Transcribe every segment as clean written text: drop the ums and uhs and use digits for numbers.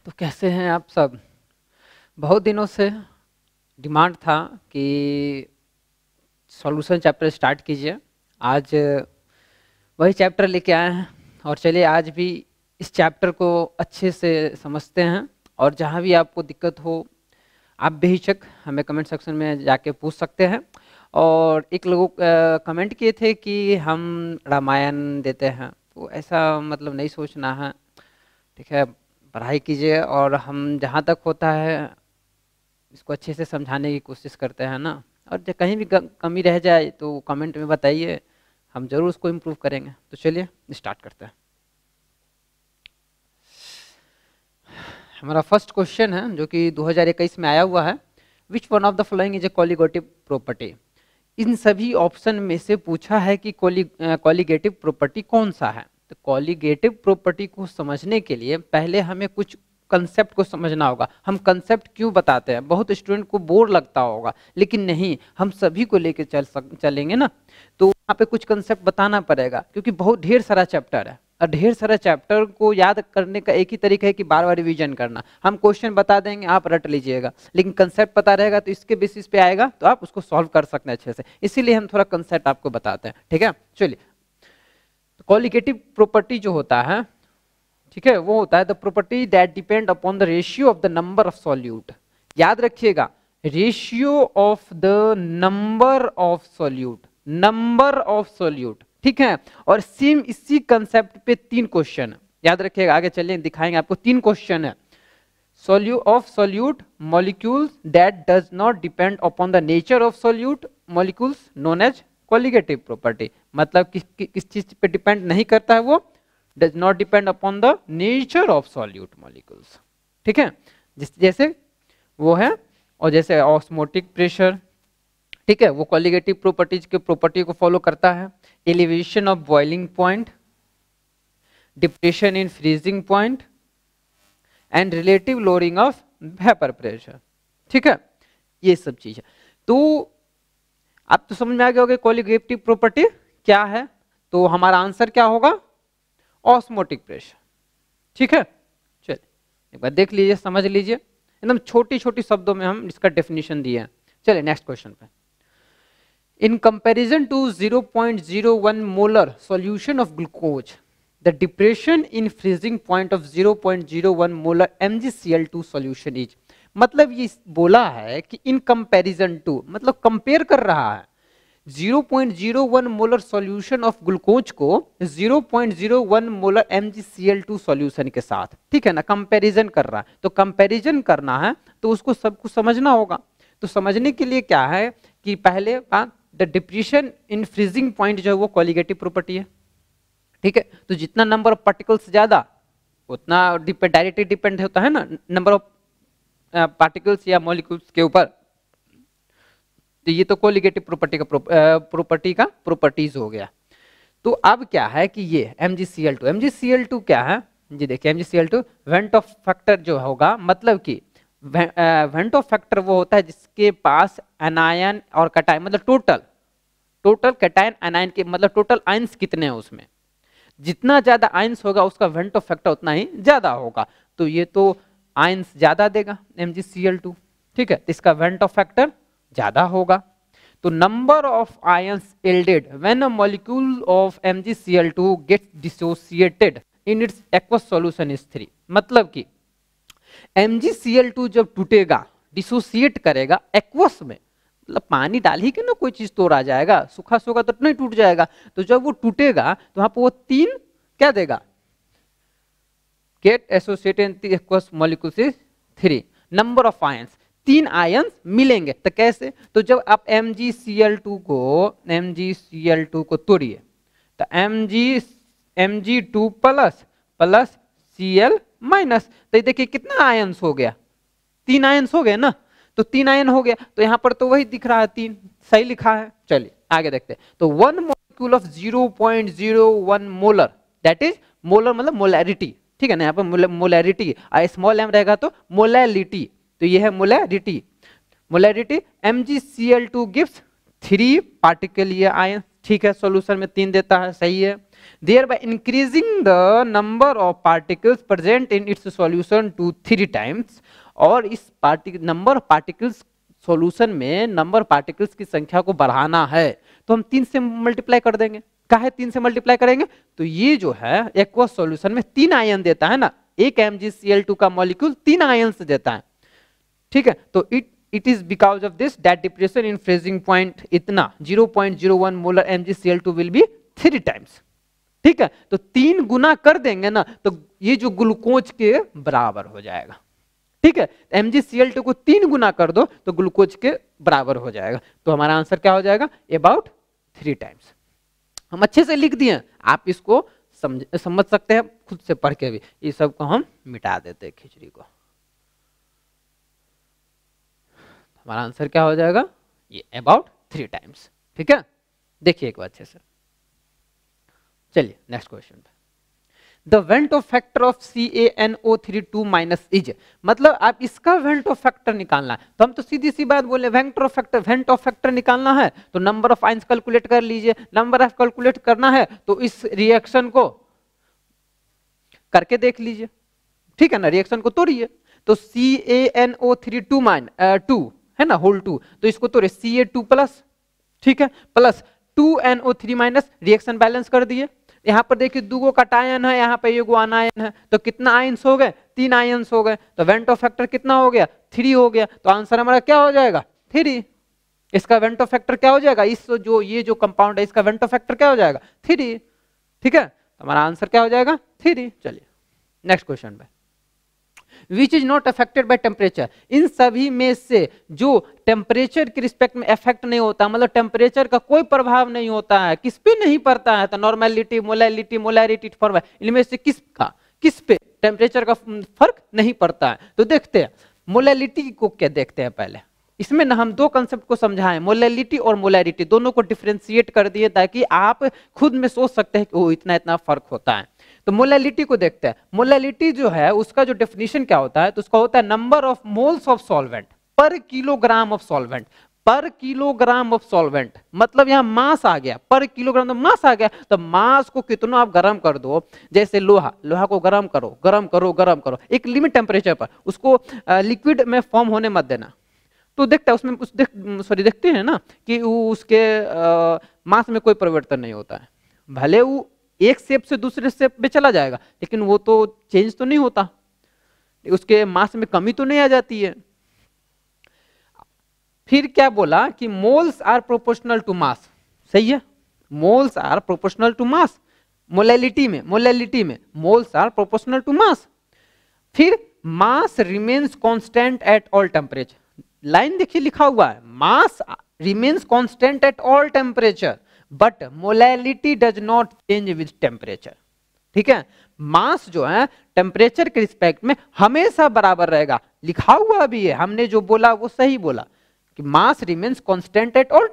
तो कैसे हैं आप सब। बहुत दिनों से डिमांड था कि सॉल्यूशन चैप्टर स्टार्ट कीजिए। आज वही चैप्टर लेके आए हैं और चलिए आज भी इस चैप्टर को अच्छे से समझते हैं। और जहाँ भी आपको दिक्कत हो आप बेहिचक हमें कमेंट सेक्शन में जाके पूछ सकते हैं। और एक लोगों कमेंट किए थे कि हम रामायण देते हैं, तो ऐसा मतलब नहीं सोचना है। ठीक है, पढ़ाई कीजिए और हम जहाँ तक होता है इसको अच्छे से समझाने की कोशिश करते हैं ना। और जब कहीं भी कमी रह जाए तो कमेंट में बताइए, हम जरूर उसको इम्प्रूव करेंगे। तो चलिए स्टार्ट करते हैं। हमारा फर्स्ट क्वेश्चन है जो कि 2021 में आया हुआ है। Which one of the following is a colligative property. इन सभी ऑप्शन में से पूछा है कि कॉलिगेटिव प्रॉपर्टी कौन सा है। तो कॉलिगेटिव प्रॉपर्टी को समझने के लिए पहले हमें कुछ कंसेप्ट को समझना होगा। हम कंसेप्ट क्यों बताते हैं, बहुत स्टूडेंट को बोर लगता होगा, लेकिन नहीं, हम सभी को लेके चलेंगे ना। तो वहाँ पे कुछ कंसेप्ट बताना पड़ेगा क्योंकि बहुत ढेर सारा चैप्टर है और ढेर सारा चैप्टर को याद करने का एक ही तरीका है कि बार बार रिवीजन करना। हम क्वेश्चन बता देंगे, आप रट लीजिएगा, लेकिन कंसेप्ट पता रहेगा तो इसके बेसिस पे आएगा तो आप उसको सॉल्व कर सकते हैं अच्छे से। इसीलिए हम थोड़ा कंसेप्ट आपको बताते हैं। ठीक है, चलिए। कॉलिगेटिव प्रॉपर्टी जो होता है, ठीक है, वो होता है the property that depend upon the ratio of the number of solute. याद रखिएगा, ratio of the number of solute, number of solute. ठीक है, और सेम इसी कंसेप्ट पे 3 क्वेश्चन याद रखिएगा। आगे चलिए दिखाएंगे आपको। 3 क्वेश्चन है। Of solute molecules that does not depend upon the nature of solute molecules known as colligative property. मतलब किस चीज पे डिपेंड नहीं करता है वो, does not depend upon the nature of solute molecules। ठीक है, जैसे वो है, और जैसे ऑस्मोटिक प्रेशर, ठीक है, वो कॉलिगेटिव प्रॉपर्टीज के प्रॉपर्टी को फॉलो करता है। Elevation of boiling point, depression in freezing point and relative lowering of vapour pressure. ठीक है, ये सब चीज है। तो आप तो समझ में आ गया होगा कॉलिगेटिव प्रॉपर्टी क्या है। तो हमारा आंसर क्या होगा, ऑस्मोटिक प्रेशर। ठीक है, चलिए एक बार देख लीजिए, समझ लीजिए, एकदम छोटी छोटी शब्दों में हम इसका डेफिनेशन दिए हैं। चलिए नेक्स्ट क्वेश्चन पे। In comparison to 0.01 molar solution of glucose the depression in freezing point of 0.01 molar MgCl2 solution is. मतलब ये बोला है कि इन कंपैरिजन टू, मतलब कंपेयर कर रहा है 0.01 मोलर सॉल्यूशन ऑफ ग्लूकोज को 0.01 मोलर MgCl2 सॉल्यूशन के साथ। ठीक है ना, कंपैरिजन कर रहा है। तो कंपैरिजन करना है तो उसको सब कुछ समझना होगा। तो समझने के लिए क्या है कि पहले the depression in freezing point जो है वो कॉलिगेटिव प्रॉपर्टी है। ठीक है, तो जितना नंबर ऑफ पार्टिकल्स ज्यादा उतना डायरेक्टली डिपेंड होता है ना नंबर ऑफ पार्टिकल्स या मॉलिक्यूल्स के ऊपर। तो ये तो कॉलिगेटिव प्रॉपर्टी का प्रॉपर्टीज हो गया। तो अब क्या है कि ये MgCl2 क्या है जी, देखिए MgCl2 वेंट ऑफ फैक्टर जो होगा, मतलब कि वेंट ऑफ फैक्टर वो होता है जिसके पास एनायन और कैटायन, मतलब टोटल कैटायन एनायन के, मतलब टोटल आयंस कितने हैं उसमें, जितना ज्यादा आयंस होगा उसका वेंट ऑफ फैक्टर उतना ही ज्यादा होगा। तो ये तो आयंस ज्यादा देगा MgCl2। ठीक है, तो इसका वेंट ऑफ फैक्टर ज्यादा होगा। तो number of ions yielded when a molecule of MgCl2 gets dissociated in its aqueous solution is 3। मतलब कि MgCl2 जब टूटेगा, डिसोसिएट करेगा एक्वस में, मतलब पानी डाल ही के ना कोई चीज तोड़ा जाएगा, सूखा सूखा तो नहीं टूट जाएगा। तो जब वो टूटेगा तो वहां पर वो 3 क्या देगा, get associated aqueous molecules is 3 number of ions, 3 ions मिलेंगे। तो कैसे, तो जब आप MgCl2 को तोड़िए तो Mg2 प्लस Cl माइनस, तो देखिए कितना आयंस हो गया, 3 आयंस हो गए ना। तो 3 आयन हो गया, तो यहां पर तो वही दिख रहा है 3, सही लिखा है। चलिए आगे देखते हैं। तो 1 molecule of 0.01 molar, that is molar मतलब मोलैरिटी। ठीक है ना, यहाँ पर मोलैरिटी, स्मॉल m रहेगा तो मोलैलिटी, तो ये है मोलैरिटी। MgCl2 गिव्स 3 पार्टिकल ये आयन। ठीक है, सॉल्यूशन में 3 देता है, सही है। thereby increasing the number of particles present in its solution to 3 times। और इस नंबर ऑफ पार्टिकल्स सॉल्यूशन में नंबर पार्टिकल्स की संख्या को बढ़ाना है तो हम 3 से मल्टीप्लाई कर देंगे। काहे 3 से मल्टीप्लाई करेंगे? तो ये जो है एक्वस सॉल्यूशन में 3 आयन देता है ना, एक MgCl2 का मॉलिक्यूल 3 आयन देता है, ठीक है। तो it is because of this that depression in freezing point इतना 0.01 molar MgCl2 will be 3 times, ठीक है। तो 3 गुना कर देंगे ना तो ये जो ग्लूकोज के बराबर हो जाएगा, ठीक है। MgCl2 को 3 गुना कर दो तो ग्लूकोज के बराबर हो जाएगा। तो हमारा आंसर क्या हो जाएगा? About 3 times. हम अच्छे से लिख दिए, आप इसको समझ सकते हैं खुद से पढ़ के भी। ये सब को हम मिटा देते हैं खिचड़ी को। हमारा आंसर क्या हो जाएगा? ये अबाउट 3 टाइम्स, ठीक है। देखिए एक बार अच्छे से। चलिए नेक्स्ट क्वेश्चन पे। The van't Hoff factor of CaNO3 minus is, मतलब आप इसका वेंटो फैक्टर निकालना है। तो हम तो सीधी सी बात बोले वेंटो फैक्टर निकालना है तो नंबर ऑफ आयंस कैलकुलेट कर लीजिए। नंबर ऑफ कैलकुलेट करना है तो इस रिएक्शन को करके देख लीजिए, ठीक है ना। रिएक्शन को तोड़िए तो CaNO3 2 है ना, होल 2, तो इसको तोड़े Ca2 प्लस, ठीक है, plus 2NO3 minus, reaction balance कर दिए। यहाँ पर देखिए दूगो कटायन है, यहाँ पे एगो अनायन है, तो कितना आयंस हो गए? 3 आयंस हो गए। तो वेंटो फैक्टर कितना हो गया? 3 हो गया। तो आंसर हमारा क्या हो जाएगा? 3। इसका वेंटो फैक्टर क्या हो जाएगा? इस जो ये जो कंपाउंड है इसका वेंटो फैक्टर क्या हो जाएगा? 3, ठीक है। तो हमारा आंसर क्या हो जाएगा? 3। चलिए नेक्स्ट क्वेश्चन पे। Which is not affected by temperature, इन सभी में से जो टेम्परेचर के रिस्पेक्ट में अफेक्ट नहीं होता, मतलब टेम्परेचर का कोई प्रभाव नहीं होता है, किस पे नहीं पड़ता है? तो नॉर्मेलिटी, मोलैरिटी, इनमें से किस पे टेम्परेचर का फर्क नहीं पड़ता है? तो देखते हैं मोलैलिटी को क्या देखते हैं पहले। इसमें ना हम 2 कंसेप्ट को समझाएं, मोलैलिटी और मोलैरिटी, दोनों को डिफरेंशिएट कर दिए ताकि आप खुद में सोच सकते हैं कि ओ इतना इतना फर्क होता है। तो मोलैलिटी को देखते हैं। मोलैलिटी जो है उसका जो डेफिनेशन क्या होता है? तो उसका होता है number of moles of solvent पर किलोग्राम ऑफ सॉल्वेंट। पर किलोग्राम ऑफ सॉल्वेंट मतलब यहाँ मास आ गया, पर किलोग्राम तो मास आ गया। तो मास को कितना आप गर्म कर दो, जैसे लोहा को गर्म करो एक लिमिट टेम्परेचर पर, उसको लिक्विड में फॉर्म होने मत देना। तो देखता है उसमें देखते हैं ना कि उसके मास में कोई परिवर्तन नहीं होता है। भले वो एक शेप से दूसरे शेप में चला जाएगा लेकिन वो तो चेंज तो नहीं होता, उसके मास में कमी तो नहीं आ जाती है। फिर क्या बोला कि moles are proportional to mass, सही है, moles are proportional to mass. Molality में moles are proportional to mass. फिर mass remains constant at all temperature, line देखिए लिखा हुआ है mass remains constant at all temperature but molality does not change with temperature, ठीक है। मास जो है टेम्परेचर के रिस्पेक्ट में हमेशा बराबर रहेगा, लिखा हुआ भी है, हमने जो बोला वो सही बोला कि मास remains constant at all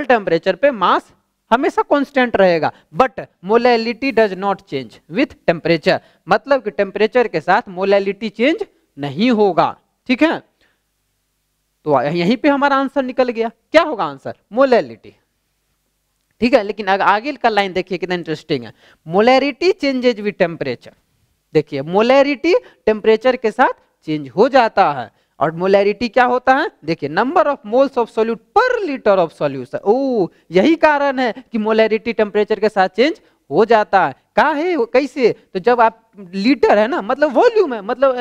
temperature पे मास हमेशा कांस्टेंट रहेगा but molality does not change with temperature, मतलब कि टेम्परेचर के साथ मोलैलिटी चेंज नहीं होगा, ठीक है। तो यहीं पे हमारा आंसर निकल गया, क्या होगा आंसर? मोलैलिटी, ठीक है। लेकिन आगे का लाइन देखिए कितना इंटरेस्टिंग है, मोलैरिटी चेंजेज विद टेम्परेचर। देखिए मोलैरिटी टेम्परेचर के साथ चेंज हो जाता है और मोलैरिटी क्या होता है? देखिए number of moles of solute पर लीटर ऑफ सॉल्यूशन। ओ यही कारण है कि मोलैरिटी टेम्परेचर के साथ चेंज हो जाता है। काहे कैसे? तो जब आप लीटर है ना, मतलब वॉल्यूम है, मतलब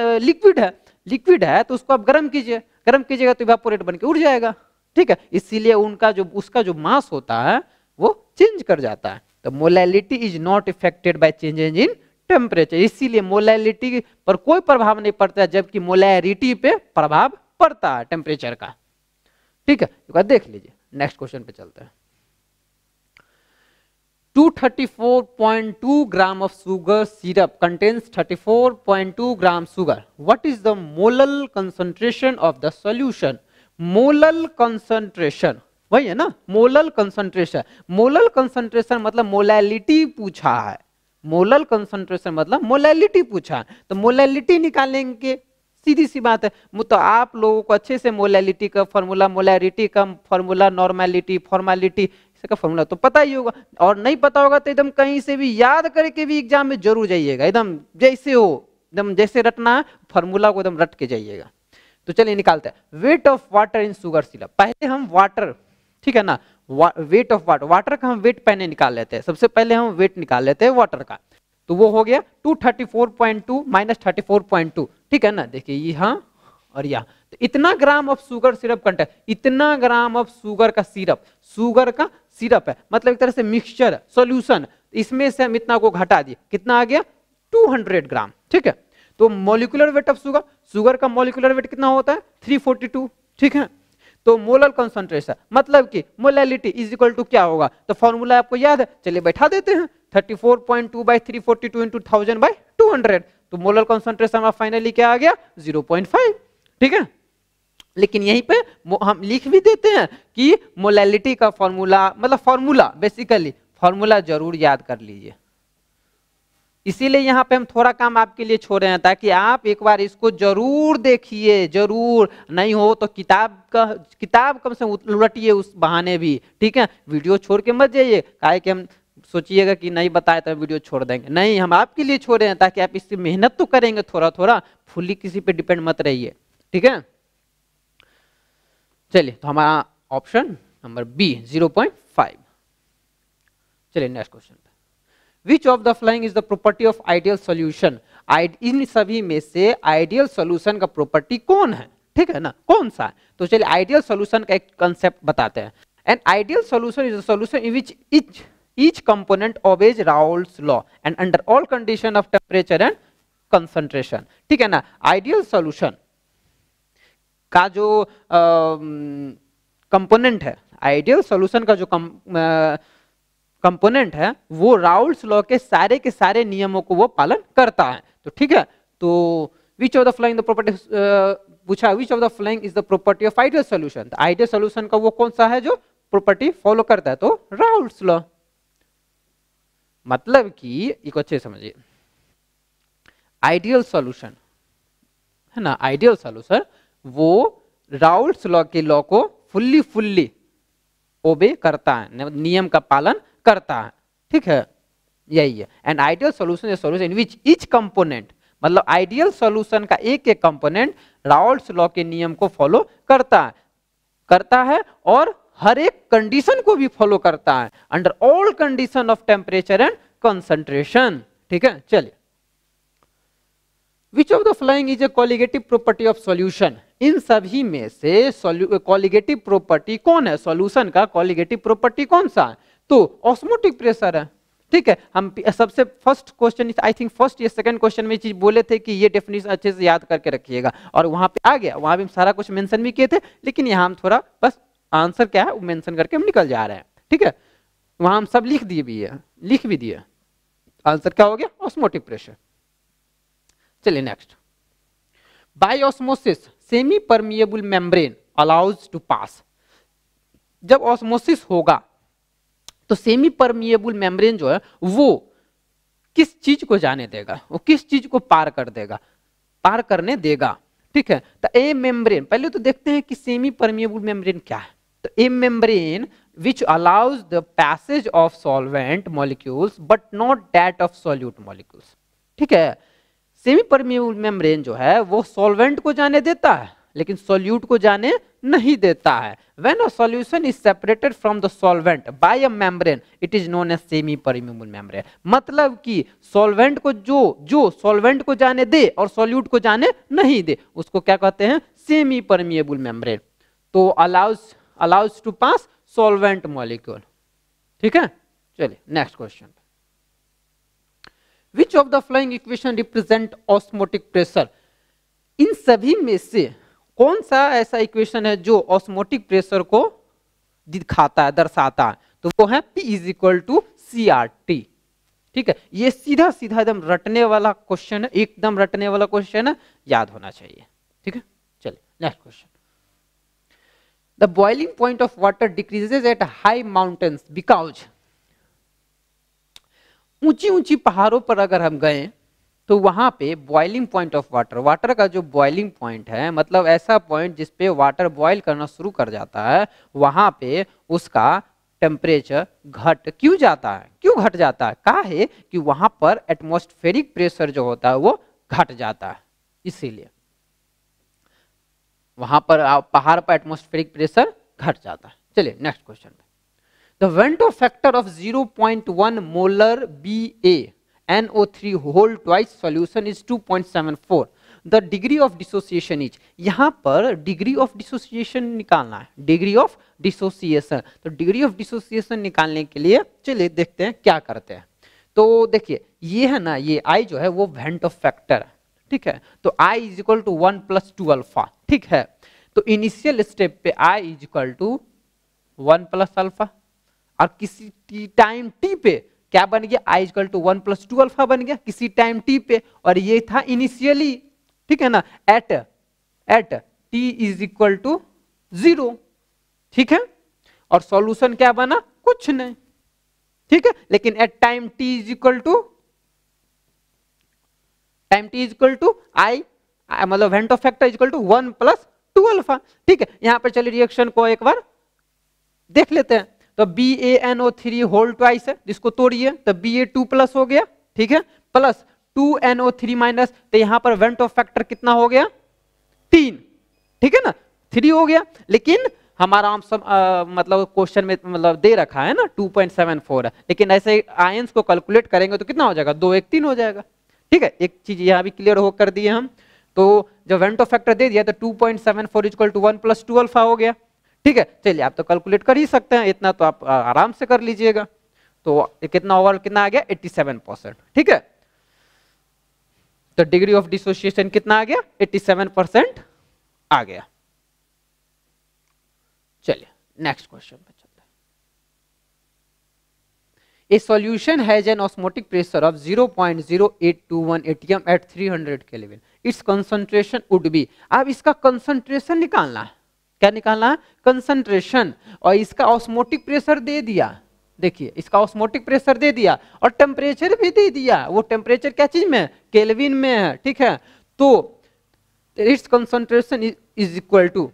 लिक्विड है तो उसको आप गर्म कीजिएगा तो इवेपोरेट बन के उड़ जाएगा, ठीक है। इसीलिए उसका जो मास होता है वो चेंज कर जाता है। तो molality is not affected by changes in temperature, इसीलिए मोलैलिटी पर कोई प्रभाव नहीं पड़ता जबकि मोलैरिटी पे प्रभाव पड़ता है टेम्परेचर का, ठीक है। एक बार देख लीजिए, नेक्स्ट क्वेश्चन पे चलते हैं। 234.2 ग्राम of sugar syrup contains 34.2 gram sugar. What is the molar concentration of the solution? Molal concentration वही है ना, मोलल कंसंट्रेशन मतलब मोलैलिटी पूछा है, मोलल कंसंट्रेशन मतलब मोलैलिटी पूछा है। तो मोलैलिटी निकालेंगे, सीधी सी बात है। तो आप लोगों को अच्छे से मोलैलिटी का फॉर्मूला, मोलैरिटी का फॉर्मूला, नॉर्मेलिटी, फॉर्मेलिटी इसका फॉर्मूला तो पता ही होगा, और नहीं पता होगा तो एकदम कहीं से भी याद करके भी एग्जाम में जरूर जाइएगा, एकदम जैसे हो, एकदम जैसे रटना है फॉर्मूला को एकदम रट के जाइएगा। तो चलिए निकालते हैं weight of water in sugar syrup. पहले हम वाटर, ठीक है ना, वेट ऑफ वाटर, वाटर का हम वेट पहले निकाल लेते हैं, सबसे पहले हम वेट निकाल लेते हैं वाटर का। तो वो हो गया 234.2 माइनस 34.2, ठीक है ना, देखिए यहाँ और यहाँ, तो इतना gram of sugar syrup content, इतना ग्राम ऑफ शुगर का सिरप, शुगर का सिरप है, मतलब एक तरह से मिक्सचर सॉल्यूशन, इसमें से हम इतना को घटा दिए, कितना आ गया 200 ग्राम, ठीक है। तो molecular weight of sugar, sugar का मॉलिक्यूलर वेट कितना होता है 342, ठीक है। तो मोलर कंसंट्रेशन मतलब कि मोलैलिटी इज इक्वल टू क्या होगा, तो फॉर्मूला आपको याद है, चलिए बैठा देते हैं 34.2 बाई 342 इंटू 1000 बाई 200, तो मोलर कंसंट्रेशन हमारा फाइनली क्या आ गया 0.5, ठीक है। लेकिन यहीं पे हम लिख भी देते हैं कि मोलैलिटी का फॉर्मूला, मतलब फॉर्मूला बेसिकली फॉर्मूला जरूर याद कर लीजिए, इसीलिए यहाँ पे हम थोड़ा काम आपके लिए छोड़ रहे हैं ताकि आप एक बार इसको जरूर देखिए, जरूर नहीं हो तो किताब कम से उलटिए उस बहाने भी, ठीक है। वीडियो छोड़ के मत जाइए, काहे कि हम सोचिएगा कि नहीं बताए तो वीडियो छोड़ देंगे, नहीं, हम आपके लिए छोड़ रहे हैं ताकि आप इससे मेहनत तो करेंगे थोड़ा थोड़ा, फुल्ली किसी पे डिपेंड मत रहिए, ठीक है। चलिए तो हमारा ऑप्शन नंबर बी 0.5। चलिए next question, which of the following is the property of ideal solution, इन सभी में से आइडियल सॉल्यूशन का प्रॉपर्टी कौन है, ठीक है ना, कौन सा है। तो चलिए आइडियल सॉल्यूशन का एक कंसेप्ट बताते हैं। An ideal solution is a solution in which each component obeys Raoult's law and under all condition of temperature and concentration, ठीक है ना। आइडियल सॉल्यूशन का जो कंपोनेंट है, आइडियल सॉल्यूशन का जो कंपोनेंट है वो राउल्ट्स लॉ के सारे नियमों को वो पालन करता है, तो ठीक है। तो which of the following the property पूछा, which of the following is the property of ideal solution, ideal solution का वो कौन सा है जो प्रॉपर्टी फॉलो करता है, तो राउल्ट्स लॉ। मतलब कि एक अच्छे समझिए, आइडियल सॉल्यूशन है ना, आइडियल सॉल्यूशन वो राउल्ट्स लॉ के लॉ को फुल्ली ओबे करता है, नियम का पालन करता है, ठीक है, यही है। And ideal solution is solution in which each component, मतलब आइडियल सॉल्यूशन का एक एक कंपोनेंट राउल्ट्स लॉ के नियम को फॉलो करता है और हर एक कंडीशन को भी फॉलो करता है, under all condition of temperature and concentration, ठीक है। चलिए, which of the following is a colligative property of solution, इन सभी में से कॉलिगेटिव प्रॉपर्टी कौन है, सॉल्यूशन का कॉलिगेटिव प्रॉपर्टी कौन सा है, तो ऑस्मोटिक प्रेशर है, ठीक है। हम सबसे first question, I think first या सेकंड क्वेश्चन में चीज बोले थे कि ये डेफिनेशन अच्छे से याद करके रखिएगा, और वहां पे आ गया, वहां भी हम सारा कुछ मेंशन भी किए थे, लेकिन यहाँ हम थोड़ा बस आंसर क्या है वो मेंशन करके हम निकल जा रहे हैं, ठीक है। वहां हम सब लिख भी दिए, आंसर क्या हो गया ऑस्मोटिक प्रेशर। चलिए next, by osmosis semi permeable membrane allows to pass, जब ऑस्मोसिस होगा तो सेमी परमिएबल मेम्ब्रेन जो है वो किस चीज को जाने देगा, वो किस चीज को पार करने देगा, ठीक है। तो ए मेम्ब्रेन, पहले तो देखते हैं कि सेमी परमिएबल मेम्ब्रेन क्या है, तो ए membrane which allows the passage of solvent molecules but not that of solute molecules, ठीक है। सेमी परमिएबल मेम्ब्रेन जो है वो सॉल्वेंट को जाने देता है लेकिन सॉल्यूट को जाने नहीं देता है। When a solution is separated from the solvent by a membrane, it is known as semi permeable membrane, मतलब कि सॉल्वेंट को जो सॉल्वेंट को जाने दे और सॉल्यूट को जाने नहीं दे उसको क्या कहते हैं, सेमी परमिएबल मेम्ब्रेन। तो allows to pass solvent molecule, ठीक है। चलिए next question, which of the following equation represent osmotic pressure, इन सभी में से कौन सा ऐसा इक्वेशन है जो ऑस्मोटिक प्रेशर को दिखाता है, दर्शाता है, तो वो है P is equal to CRT, ठीक है। ये सीधा एकदम रटने वाला क्वेश्चन है, एकदम रटने वाला क्वेश्चन है, याद होना चाहिए, ठीक है। चलिए next question, the boiling point of water decreases at high mountains because, ऊंची पहाड़ों पर अगर हम गए तो वहां पे बॉइलिंग पॉइंट ऑफ वाटर का जो बॉइलिंग पॉइंट है, मतलब ऐसा पॉइंट जिसपे वाटर बॉइल करना शुरू कर जाता है, वहां पे उसका टेम्परेचर घट क्यों जाता है, क्यों घट जाता है, कहा है कि वहां पर एटमॉस्फेरिक प्रेशर जो होता है वो घट जाता है, इसीलिए वहां पर पहाड़ पर एटमॉस्फेरिक प्रेशर घट जाता है। चलिए नेक्स्ट क्वेश्चन पे। The van't Hoff factor of 0.1 molar BaNO3 whole twice solution is 2.74। The degree of dissociation is, यहां पर डिग्री ऑफ डिसोसिएशन निकालना है, डिग्री ऑफ डिसोसिएशन। तो डिग्री ऑफ डिसोसिएशन निकालने के लिए चलिए देखते हैं क्या करते हैं। तो देखिए ये है ना, ये I जो है वो वेंटो फैक्टर है, ठीक है। तो I is equal to 1 + 2 alpha, ठीक है। तो इनिशियल स्टेप पे I is equal to 1 + alpha, और किसी टाइम t पे क्या बन गया, I इक्वल टू 1 + 2 अल्फा बन गया किसी टाइम t पे, और ये था इनिशियली, ठीक है ना, at t is equal to 0, ठीक है। और सॉल्यूशन क्या बना, कुछ नहीं, ठीक है। लेकिन at time t is equal to I मतलब van't Hoff factor is equal to 1 + 2 alpha, ठीक है। यहां पर चलिए रिएक्शन को एक बार देख लेते हैं। तो BaNO3 होल ट्वाइस है, जिसको तोड़िए तो Ba2+ हो गया, ठीक है, प्लस 2NO3-, तो यहां पर वेंटो फैक्टर कितना हो गया, 3, ठीक है ना, 3 हो गया। लेकिन हमारा मतलब क्वेश्चन में मतलब दे रखा है ना 2.74 है, लेकिन ऐसे आयंस को कैलकुलेट करेंगे तो कितना हो जाएगा, 2 1 3 हो जाएगा, ठीक है। एक चीज यहाँ भी क्लियर हो कर दिए हम। तो जब वेंटो फैक्टर दे दिया तो 2.74 इक्वल टू 1 + 2 अल्फा हो गया, ठीक है। चलिए आप तो कैलकुलेट कर ही सकते हैं, इतना तो आप आराम से कर लीजिएगा। तो कितना ओवरऑल कितना आ गया, 87%, ठीक है। तो डिग्री ऑफ डिसोसिएशन कितना आ गया, 87% आ गया। चलिए नेक्स्ट क्वेश्चन पे चलते हैं। A solution has an osmotic pressure of 0.0821 atm at 300 Kelvin. Its concentration would be, अब इसका कंसंट्रेशन निकालना है, क्या निकालना है, कंसंट्रेशन। और इसका ऑस्मोटिक प्रेशर दे दिया, देखिए इसका ऑस्मोटिक प्रेशर दे दिया और टेम्परेचर भी दे दिया। वो टेम्परेचर क्या चीज में है, केल्विन में है, ठीक है। तो it's concentration is equal to,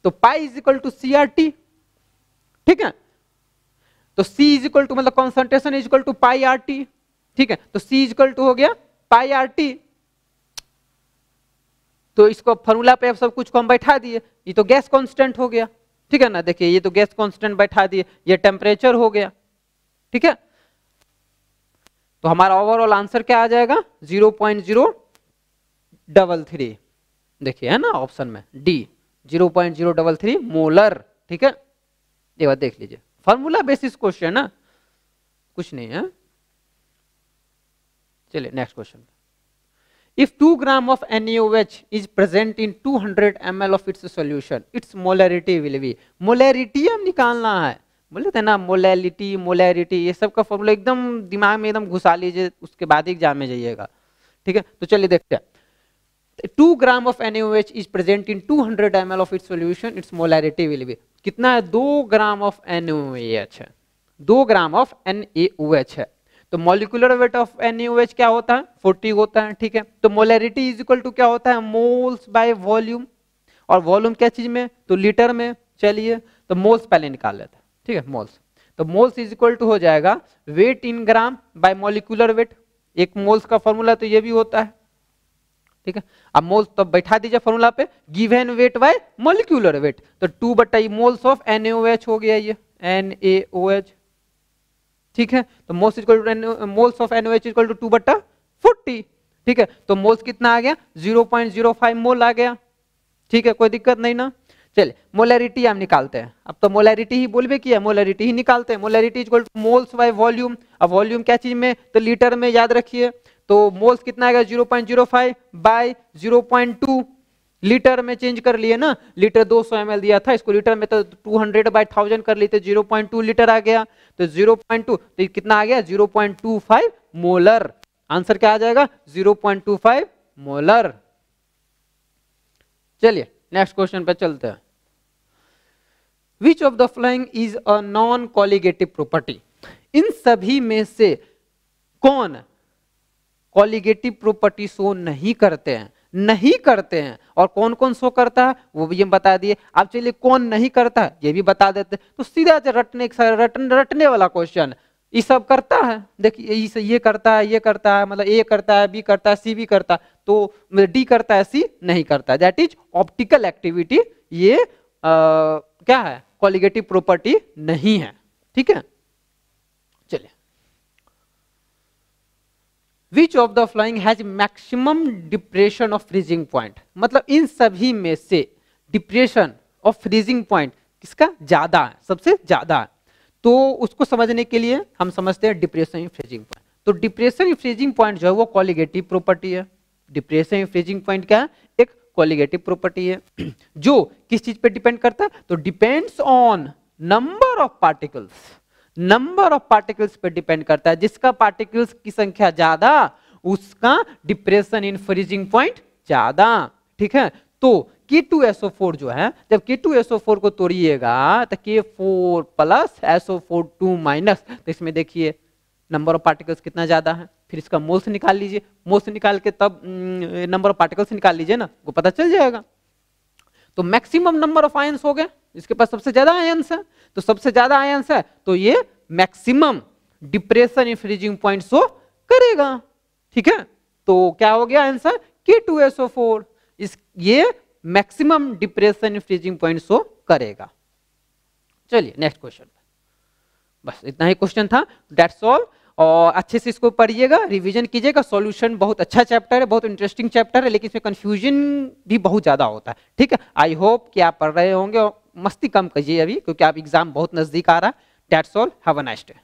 तो pi is equal to CRT, ठीक है। तो C इज इक्वल टू मतलब concentration is equal to pi RT, ठीक है। तो C इज इक्वल टू हो गया पाई RT। तो इसको फॉर्मूला पे अब सब कुछ को हम बैठा दिए, ये तो गैस कांस्टेंट हो गया, ठीक है ना। देखिए ये तो गैस कांस्टेंट बैठा दिए, ये टेम्परेचर हो गया, ठीक है। तो हमारा ओवरऑल आंसर क्या आ जाएगा, 0.033, देखिए है ना ऑप्शन में डी 0.033 मोलर, ठीक है। ये बात देख लीजिए, फॉर्मूला बेसिस क्वेश्चन ना, कुछ नहीं है। चलिए next question. If 2 grams of NaOH is present in 200 ml of its solution, its molarity will be, molarity हम निकालना है, बोले थे ना मोलैलिटी मोलैरिटी, ये सब का फॉर्मूला एकदम दिमाग में एकदम घुसा लीजिए, उसके बाद ही एग्जाम में जाइएगा, ठीक है। तो चलिए देखते हैं। 2 grams of NaOH is present in 200 ml of its solution, its molarity will be, कितना है, 2 ग्राम ऑफ NaOH है, 2 ग्राम ऑफ NaOH है। तो मॉलिक्यूलर वेट ऑफ NaOH क्या होता है, 40 होता है, ठीक है। तो मोलैरिटी इज इक्वल टू क्या होता है, मोल्स बाय वॉल्यूम, और वॉल्यूम क्या चीज में, तो लीटर में। चलिए तो मोल्स पहले निकाल लेते हैं, ठीक है, मोल्स। तो मोल्स इज इक्वल टू हो जाएगा weight in gram by molecular weight, एक मोल्स का फॉर्मूला तो ये भी होता है, ठीक है। अब मोल्स तो बैठा दीजिए फॉर्मूला पे, given weight by molecular wait, तो 2 मोल्स ऑफ NaOH हो गया ये NaOH, ठीक है। तो moles of NaOH equal to 2/40, ठीक है। तो मोल्स कितना आ गया, 0.05 मोल आ गया, ठीक है, कोई दिक्कत नहीं ना। चलिए मोलैरिटी हम निकालते हैं, अब तो मोलैरिटी ही बोलबे किया, मोलैरिटी ही निकालते हैं। Molarity equal two moles by volume, अब वॉल्यूम क्या चीज में, तो लीटर में, याद रखिए। तो मोल्स कितना आएगा, 0.05 बाय 0.2, लीटर में चेंज कर लिए ना, लीटर 200 ml दिया था, इसको लीटर में तो 200/1000 कर लिए, तो 0.2 लीटर आ गया। तो 0.2 तो कितना आ गया, 0.25 मोलर। आंसर क्या आ जाएगा, 0.25 मोलर। चलिए नेक्स्ट क्वेश्चन पे चलते हैं। Which of the following is a non colligative property, इन सभी में से कौन कॉलिगेटिव प्रॉपर्टी शो नहीं करते हैं। नहीं करते हैं, और कौन कौन शो करता है वो भी हम बता दिए। अब चलिए कौन नहीं करता है ये भी बता देते, तो सीधा रटने वाला क्वेश्चन, ये सब करता है, देखिए ये करता है, ये करता है, मतलब ए करता है, बी करता है, सी भी करता है, तो डी करता है, सी नहीं करता है, दैट इज ऑप्टिकल एक्टिविटी। ये क्या है, कॉलिगेटिव प्रॉपर्टी नहीं है, ठीक है। चलिए, which of the flowing has maximum depression of freezing point, मतलब इन सभी में से डिप्रेशन ऑफ फ्रीजिंग पॉइंट किसका ज्यादा है, सबसे ज्यादा है। तो उसको समझने के लिए हम समझते हैं डिप्रेशन इन फ्रीजिंग पॉइंट। तो डिप्रेशन इन फ्रीजिंग पॉइंट जो है वो कॉलिगेटिव प्रॉपर्टी है। डिप्रेशन इन फ्रीजिंग पॉइंट क्या है, एक कॉलिगेटिव प्रॉपर्टी है जो किस चीज पे डिपेंड करता है, तो depends on number of particles, number of particles पे डिपेंड करता है। जिसका पार्टिकल्स की संख्या ज्यादा उसका डिप्रेशन इन फ्रीजिंग पॉइंट ज्यादा, ठीक है। तो K2SO4 जो है, जब K2SO4 को तोड़िएगा तो K4 प्लस SO4 2 माइनस, तो इसमें देखिए नंबर ऑफ पार्टिकल्स कितना ज्यादा है, फिर इसका मोल्स निकाल लीजिए, मोल्स निकाल के तब नंबर ऑफ पार्टिकल्स निकाल लीजिए ना, वो पता चल जाएगा। तो मैक्सिमम नंबर ऑफ आयंस हो गए, इसके पास सबसे ज्यादा आयंस है, तो सबसे ज्यादा आयंस है तो ये maximum depression in freezing point show करेगा, ठीक है। तो क्या हो गया आंसर, K2SO4, इस ये maximum depression in freezing point show करेगा। चलिए नेक्स्ट क्वेश्चन, बस इतना ही क्वेश्चन था, दैट्स ऑल। और अच्छे से इसको पढ़िएगा, रिवीजन कीजिएगा। सॉल्यूशन बहुत अच्छा चैप्टर है, बहुत इंटरेस्टिंग चैप्टर है, लेकिन इसमें कंफ्यूजन भी बहुत ज्यादा होता है, ठीक है। आई होप कि आप पढ़ रहे होंगे, और मस्ती कम कीजिए अभी क्योंकि आप एग्जाम बहुत नजदीक आ रहा है। That's all, have a nice day.